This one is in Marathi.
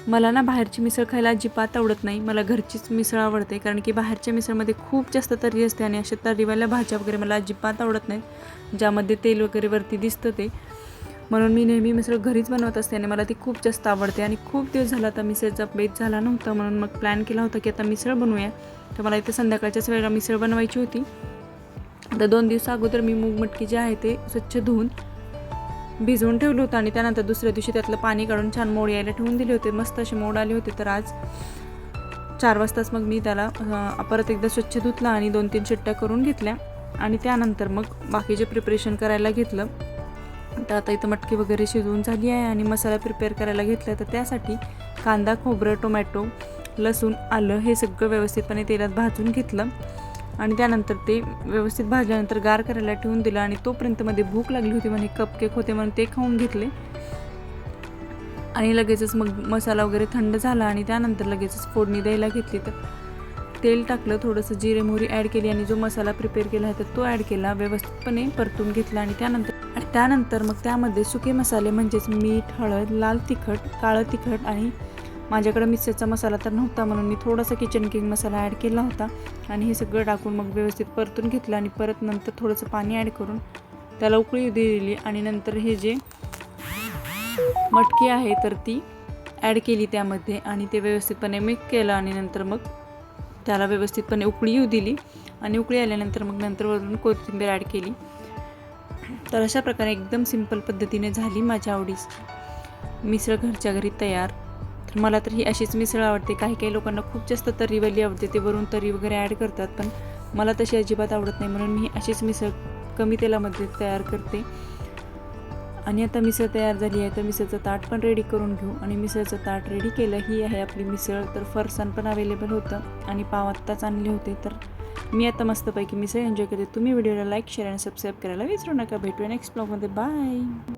मला ना बाहेरची मिसळ खायला अजिबात आवडत नाही, मला घरचीच मिसळ आवडते. कारण की बाहेरच्या मिसळमध्ये खूप जास्त तर्री असते आणि अशा तर्रीवाल्या भाज्या वगैरे मला अजिबात आवडत नाहीत, ज्यामध्ये तेल वगैरे वरती दिसतं ते. म्हणून मी नेहमी मिसळ घरीच बनवत असते आणि मला ती खूप जास्त आवडते. आणि खूप दिवस झाला आता मिसळचा बेत झाला नव्हता, म्हणून मग प्लॅन केला होता की आता मिसळ बनवूया. तर मला इथे संध्याकाळच्याच वेळेला मिसळ बनवायची होती. तर 2 दिवस अगोदर मी मूग मटकी जे आहे ते स्वच्छ धुवून भिजवून ठेवलं होतं आणि त्यानंतर दुसऱ्या दिवशी त्यातलं पाणी काढून छान मोड यायला ठेवून दिले होते. मस्त असे मोड आले होते. तर आज 4 वाजताच मग मी त्याला परत एकदा स्वच्छ धुतला आणि 2-3 शिट्ट्या करून घेतल्या आणि त्यानंतर मग बाकीचे प्रिपरेशन करायला घेतलं. तर आता इथं मटकी वगैरे शिजवून झाली आहे आणि मसाला प्रिपेअर करायला घेतला. तर त्यासाठी कांदा, खोबरं, टोमॅटो, लसूण, आलं हे सगळं व्यवस्थितपणे तेलात भाजून घेतलं आणि त्यानंतर ते व्यवस्थित भाजल्यानंतर गार करायला ठेवून दिलं. आणि तोपर्यंत मध्ये भूक लागली होती, म्हणे कपकेक होते म्हणून ते खाऊन घेतले आणि लगेचच मग मसाला वगैरे थंड झाला आणि त्यानंतर लगेचच फोडणी द्यायला घेतली. तर तेल टाकलं, थोडंसं जिरे मोहरी ॲड केली आणि जो मसाला प्रिपेअर केला आहे तर तो ॲड केला, व्यवस्थितपणे परतून घेतला. आणि त्यानंतर मग त्यामध्ये सुके मसाले म्हणजेच मीठ, हळद, लाल तिखट, काळं तिखट आणि माझ्याकडे मिसळचा मसाला तर नव्हता म्हणून मी थोडासा किचन किंग मसाला ॲड केला होता आणि हे सगळं टाकून मग व्यवस्थित परतून घेतलं. आणि परत नंतर थोडंसं पाणी ॲड करून त्याला उकळी दिली आणि नंतर हे जे मटकी आहे तर ती ॲड केली त्यामध्ये आणि ते व्यवस्थितपणे मिक्स केलं आणि नंतर मग त्याला व्यवस्थितपणे उकळी येऊ दिली आणि उकळी आल्यानंतर मग नंतर वरून कोथिंबीर ॲड केली. तर अशा प्रकारे एकदम सिंपल पद्धतीने झाली माझ्या आवडीस मिसळ घरच्या घरी तयार. तर मला तर ही अशीच मिसळ आवडते. काही लोकांना खूप जास्त तर्रीवाली आवडते, ते वरून तर्री वगैरे ॲड करतात, पण मला तशी अजिबात आवडत नाही. म्हणून मी अशीच मिसळ कमी तेलामध्ये तयार करते. आणि आता मिसळ तयार झाली आहे तर मिसळचं ताट पण रेडी करून घेऊ. आणि मिसळचं ताट रेडी केलं. ही आहे आपली मिसळ. तर फरसाण पण अवेलेबल होतं आणि पाव आत्ताच आणले होते. तर मी आता मस्तपैकी मिसळ एन्जॉय करते. तुम्ही व्हिडिओला लाईक, शेअर आणि सबस्क्राईब करायला विसरू नका. भेटूया नेक्स्ट ब्लॉगमध्ये. बाय.